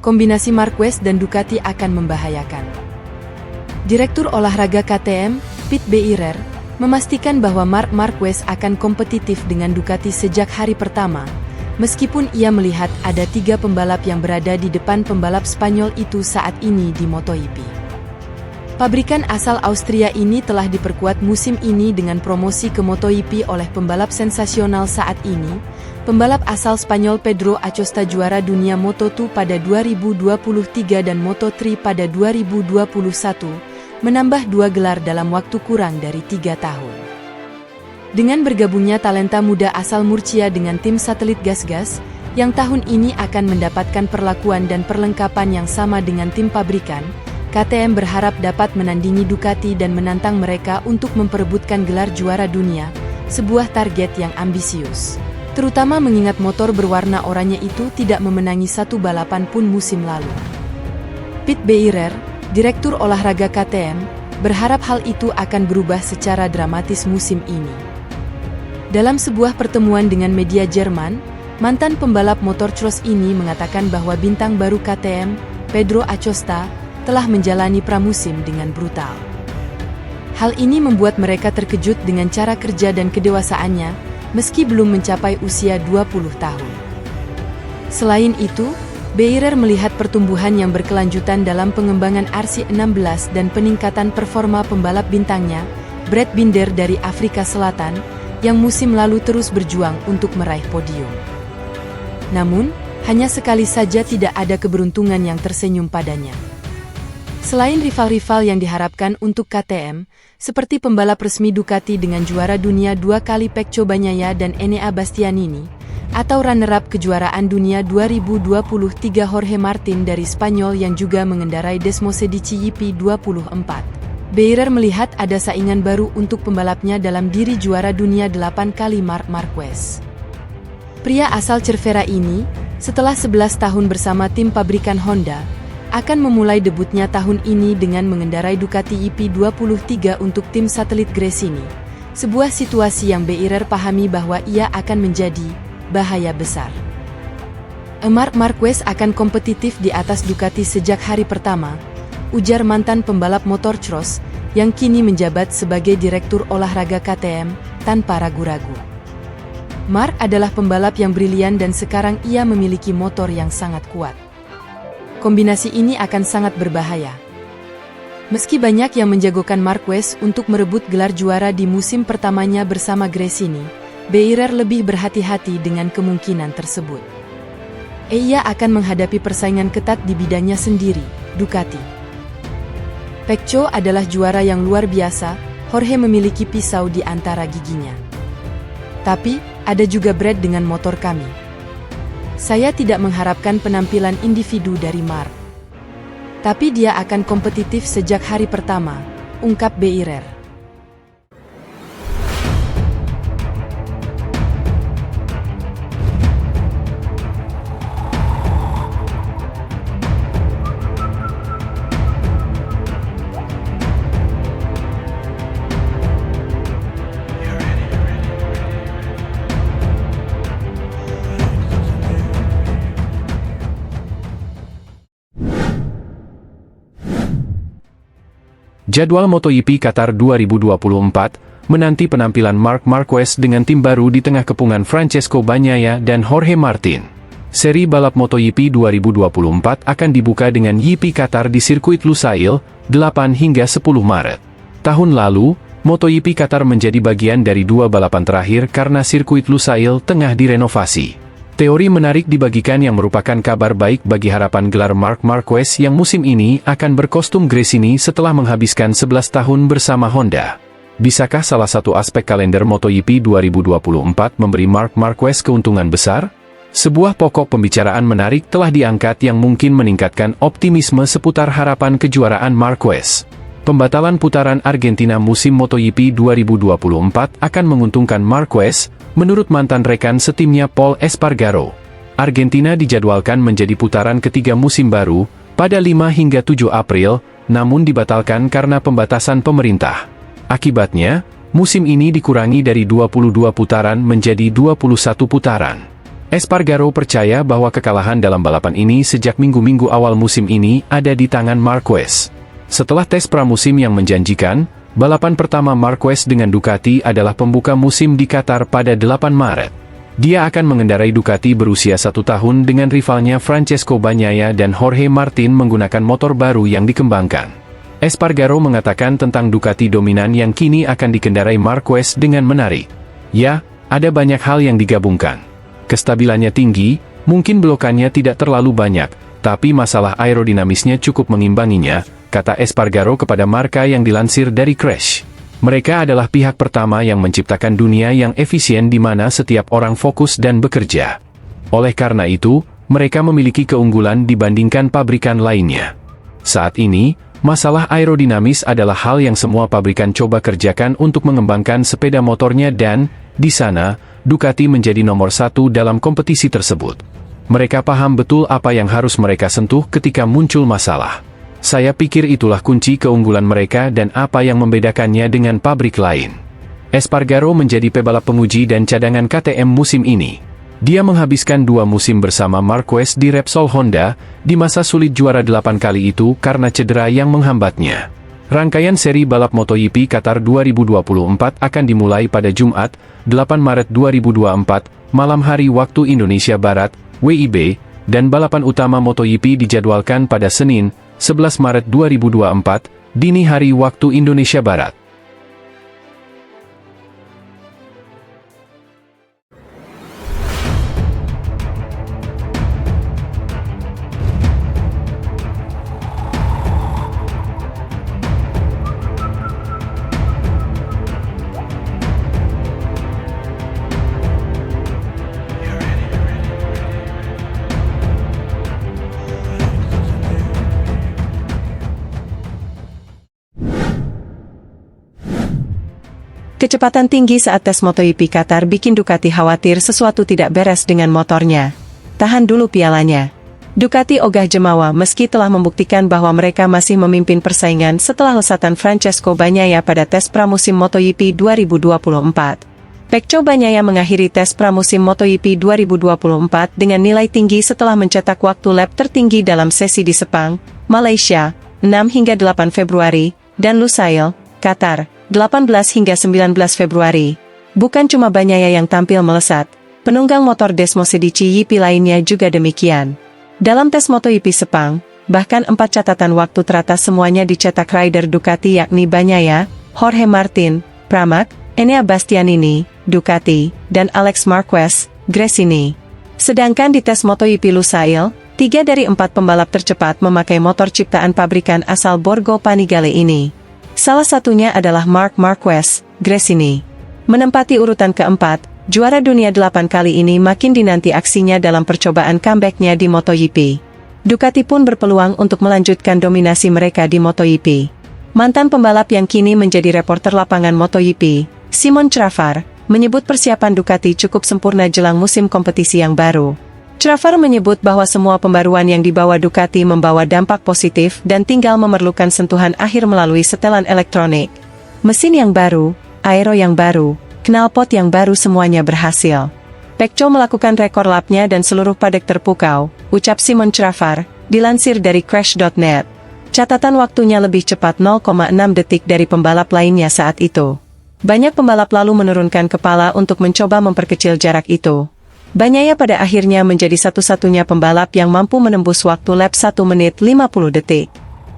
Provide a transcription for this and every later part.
kombinasi Marquez dan Ducati akan membahayakan. Direktur olahraga KTM, Pete Beirer, memastikan bahwa Marc Marquez akan kompetitif dengan Ducati sejak hari pertama, meskipun ia melihat ada 3 pembalap yang berada di depan pembalap Spanyol itu saat ini di MotoGP. Pabrikan asal Austria ini telah diperkuat musim ini dengan promosi ke MotoGP oleh pembalap sensasional saat ini, pembalap asal Spanyol Pedro Acosta juara dunia Moto2 pada 2023 dan Moto3 pada 2021, menambah 2 gelar dalam waktu kurang dari 3 tahun. Dengan bergabungnya talenta muda asal Murcia dengan tim satelit Gas-Gas, yang tahun ini akan mendapatkan perlakuan dan perlengkapan yang sama dengan tim pabrikan, KTM berharap dapat menandingi Ducati dan menantang mereka untuk memperebutkan gelar juara dunia, sebuah target yang ambisius. Terutama mengingat motor berwarna oranye itu tidak memenangi satu balapan pun musim lalu. Pete Beirer, direktur olahraga KTM, berharap hal itu akan berubah secara dramatis musim ini. Dalam sebuah pertemuan dengan media Jerman, mantan pembalap motorcross ini mengatakan bahwa bintang baru KTM, Pedro Acosta, telah menjalani pramusim dengan brutal. Hal ini membuat mereka terkejut dengan cara kerja dan kedewasaannya, meski belum mencapai usia 20 tahun. Selain itu, Beirer melihat pertumbuhan yang berkelanjutan dalam pengembangan RC16 dan peningkatan performa pembalap bintangnya, Brad Binder dari Afrika Selatan, yang musim lalu terus berjuang untuk meraih podium. Namun, hanya sekali saja tidak ada keberuntungan yang tersenyum padanya. Selain rival-rival yang diharapkan untuk KTM, seperti pembalap resmi Ducati dengan juara dunia 2 kali Pecco Bagnaia dan Enea Bastianini, atau runner-up kejuaraan dunia 2023 Jorge Martin dari Spanyol yang juga mengendarai Desmosedici YP24. Beirer melihat ada saingan baru untuk pembalapnya dalam diri juara dunia 8 kali Marc Marquez. Pria asal Cervera ini, setelah 11 tahun bersama tim pabrikan Honda, akan memulai debutnya tahun ini dengan mengendarai Ducati YP23 untuk tim satelit Gresini, sebuah situasi yang Beirer pahami bahwa ia akan menjadi bahaya besar. Marc Marquez akan kompetitif di atas Ducati sejak hari pertama, ujar mantan pembalap motorcross, yang kini menjabat sebagai direktur olahraga KTM, tanpa ragu-ragu. Marc adalah pembalap yang brilian dan sekarang ia memiliki motor yang sangat kuat. Kombinasi ini akan sangat berbahaya. Meski banyak yang menjagokan Marquez untuk merebut gelar juara di musim pertamanya bersama Gresini, Beirer lebih berhati-hati dengan kemungkinan tersebut. Ia akan menghadapi persaingan ketat di bidangnya sendiri, Ducati. Pecco adalah juara yang luar biasa, Jorge memiliki pisau di antara giginya. Tapi, ada juga Brad dengan motor kami. Saya tidak mengharapkan penampilan individu dari Marc. Tapi dia akan kompetitif sejak hari pertama, ungkap Beirer. Jadwal MotoGP Qatar 2024 menanti penampilan Marc Marquez dengan tim baru di tengah kepungan Francesco Bagnaia dan Jorge Martin. Seri balap MotoGP 2024 akan dibuka dengan YP Qatar di sirkuit Lusail, 8 hingga 10 Maret. Tahun lalu, MotoGP Qatar menjadi bagian dari 2 balapan terakhir karena sirkuit Lusail tengah direnovasi. Teori menarik dibagikan yang merupakan kabar baik bagi harapan gelar Marc Marquez yang musim ini akan berkostum Gresini setelah menghabiskan 11 tahun bersama Honda. Bisakah salah satu aspek kalender MotoGP 2024 memberi Marc Marquez keuntungan besar? Sebuah pokok pembicaraan menarik telah diangkat yang mungkin meningkatkan optimisme seputar harapan kejuaraan Marquez. Pembatalan putaran Argentina musim MotoGP 2024 akan menguntungkan Marquez, menurut mantan rekan setimnya Pol Espargaro. Argentina dijadwalkan menjadi putaran ketiga musim baru, pada 5 hingga 7 April, namun dibatalkan karena pembatasan pemerintah. Akibatnya, musim ini dikurangi dari 22 putaran menjadi 21 putaran. Espargaro percaya bahwa kekalahan dalam balapan ini sejak minggu-minggu awal musim ini ada di tangan Marquez. Setelah tes pramusim yang menjanjikan, balapan pertama Marquez dengan Ducati adalah pembuka musim di Qatar pada 8 Maret. Dia akan mengendarai Ducati berusia 1 tahun dengan rivalnya Francesco Bagnaia dan Jorge Martin menggunakan motor baru yang dikembangkan. Espargaro mengatakan tentang Ducati dominan yang kini akan dikendarai Marquez dengan menarik. Ya, ada banyak hal yang digabungkan. Kestabilannya tinggi, mungkin belokannya tidak terlalu banyak, tapi masalah aerodinamisnya cukup mengimbanginya, kata Espargaro kepada Marca yang dilansir dari Crash. Mereka adalah pihak pertama yang menciptakan dunia yang efisien di mana setiap orang fokus dan bekerja. Oleh karena itu, mereka memiliki keunggulan dibandingkan pabrikan lainnya. Saat ini, masalah aerodinamis adalah hal yang semua pabrikan coba kerjakan untuk mengembangkan sepeda motornya dan, di sana, Ducati menjadi nomor 1 dalam kompetisi tersebut. Mereka paham betul apa yang harus mereka sentuh ketika muncul masalah. Saya pikir itulah kunci keunggulan mereka dan apa yang membedakannya dengan pabrik lain. Espargaro menjadi pebalap penguji dan cadangan KTM musim ini. Dia menghabiskan 2 musim bersama Marquez di Repsol Honda, di masa sulit juara 8 kali itu karena cedera yang menghambatnya. Rangkaian seri balap MotoGP Qatar 2024 akan dimulai pada Jumat, 8 Maret 2024, malam hari waktu Indonesia Barat, WIB, dan balapan utama MotoGP dijadwalkan pada Senin, 11 Maret 2024, dini hari waktu Indonesia Barat. Kecepatan tinggi saat tes MotoGP Qatar bikin Ducati khawatir sesuatu tidak beres dengan motornya. Tahan dulu pialanya. Ducati ogah jemawa meski telah membuktikan bahwa mereka masih memimpin persaingan setelah lesatan Francesco Bagnaia pada tes pramusim MotoGP 2024. Pecco Bagnaia mengakhiri tes pramusim MotoGP 2024 dengan nilai tinggi setelah mencetak waktu lap tertinggi dalam sesi di Sepang, Malaysia, 6 hingga 8 Februari, dan Lusail, Qatar, 18 hingga 19 Februari. Bukan cuma Bagnaia yang tampil melesat, penunggang motor Desmo Sedici Yipi lainnya juga demikian. Dalam tes MotoGP Sepang, bahkan 4 catatan waktu teratas semuanya dicetak rider Ducati yakni Bagnaia, Jorge Martin, Pramac, Enea Bastianini, Ducati, dan Alex Marquez, Gresini. Sedangkan di tes MotoGP Lusail, 3 dari 4 pembalap tercepat memakai motor ciptaan pabrikan asal Borgo Panigale ini. Salah satunya adalah Marc Marquez, Gresini. Menempati urutan keempat, juara dunia 8 kali ini makin dinanti aksinya dalam percobaan comeback-nya di MotoGP. Ducati pun berpeluang untuk melanjutkan dominasi mereka di MotoGP. Mantan pembalap yang kini menjadi reporter lapangan MotoGP, Simon Crafar, menyebut persiapan Ducati cukup sempurna jelang musim kompetisi yang baru. Crafar menyebut bahwa semua pembaruan yang dibawa Ducati membawa dampak positif dan tinggal memerlukan sentuhan akhir melalui setelan elektronik. Mesin yang baru, aero yang baru, knalpot yang baru semuanya berhasil. Pecco melakukan rekor lapnya dan seluruh padek terpukau, ucap Simon Crafar, dilansir dari Crash.net. Catatan waktunya lebih cepat 0,6 detik dari pembalap lainnya saat itu. Banyak pembalap lalu menurunkan kepala untuk mencoba memperkecil jarak itu. Bagnaia pada akhirnya menjadi satu-satunya pembalap yang mampu menembus waktu lap 1 menit 50 detik.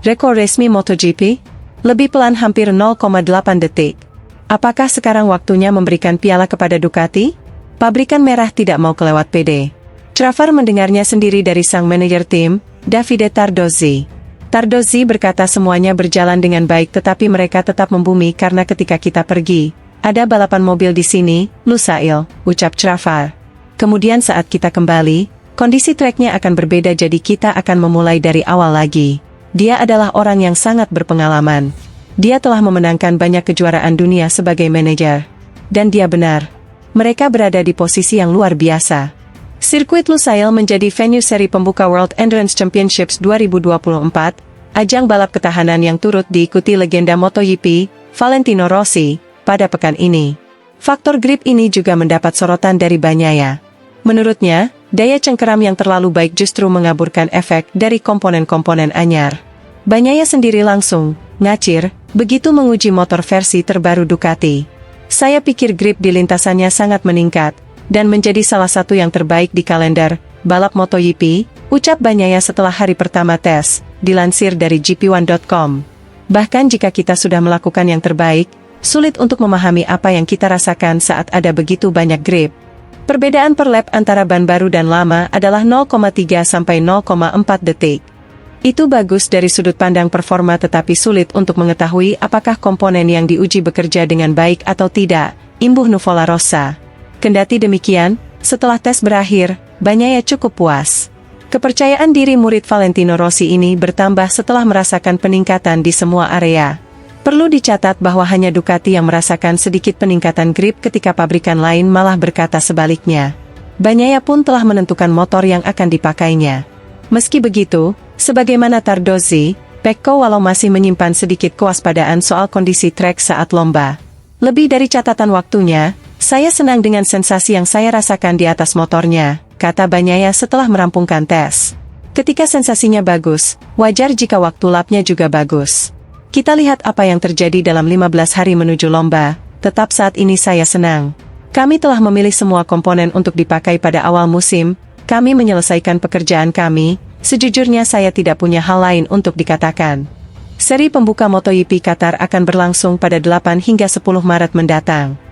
Rekor resmi MotoGP? Lebih pelan hampir 0,8 detik. Apakah sekarang waktunya memberikan piala kepada Ducati? Pabrikan merah tidak mau kelewat PD. Crafar mendengarnya sendiri dari sang manajer tim, Davide Tardozzi. Tardozzi berkata semuanya berjalan dengan baik tetapi mereka tetap membumi karena ketika kita pergi, ada balapan mobil di sini, Lusail, ucap Crafar. Kemudian saat kita kembali, kondisi treknya akan berbeda jadi kita akan memulai dari awal lagi. Dia adalah orang yang sangat berpengalaman. Dia telah memenangkan banyak kejuaraan dunia sebagai manajer. Dan dia benar. Mereka berada di posisi yang luar biasa. Sirkuit Lusail menjadi venue seri pembuka World Endurance Championships 2024, ajang balap ketahanan yang turut diikuti legenda MotoGP, Valentino Rossi, pada pekan ini. Faktor grip ini juga mendapat sorotan dari Bagnaia. Menurutnya, daya cengkeram yang terlalu baik justru mengaburkan efek dari komponen-komponen anyar. Banyaya sendiri langsung ngacir begitu menguji motor versi terbaru Ducati. Saya pikir grip di lintasannya sangat meningkat, dan menjadi salah satu yang terbaik di kalender balap MotoGP, ucap Banyaya setelah hari pertama tes, dilansir dari GP1.com. Bahkan jika kita sudah melakukan yang terbaik, sulit untuk memahami apa yang kita rasakan saat ada begitu banyak grip. Perbedaan per lap antara ban baru dan lama adalah 0,3 sampai 0,4 detik. Itu bagus dari sudut pandang performa tetapi sulit untuk mengetahui apakah komponen yang diuji bekerja dengan baik atau tidak, imbuh Nuvola Rosa. Kendati demikian, setelah tes berakhir, Banyaya cukup puas. Kepercayaan diri murid Valentino Rossi ini bertambah setelah merasakan peningkatan di semua area. Perlu dicatat bahwa hanya Ducati yang merasakan sedikit peningkatan grip ketika pabrikan lain malah berkata sebaliknya. Banyaya pun telah menentukan motor yang akan dipakainya. Meski begitu, sebagaimana Tardozzi, Pecco walau masih menyimpan sedikit kewaspadaan soal kondisi trek saat lomba. Lebih dari catatan waktunya, saya senang dengan sensasi yang saya rasakan di atas motornya, kata Banyaya setelah merampungkan tes. Ketika sensasinya bagus, wajar jika waktu lapnya juga bagus. Kita lihat apa yang terjadi dalam 15 hari menuju lomba, tetap saat ini saya senang. Kami telah memilih semua komponen untuk dipakai pada awal musim, kami menyelesaikan pekerjaan kami, sejujurnya saya tidak punya hal lain untuk dikatakan. Seri pembuka MotoGP Qatar akan berlangsung pada 8 hingga 10 Maret mendatang.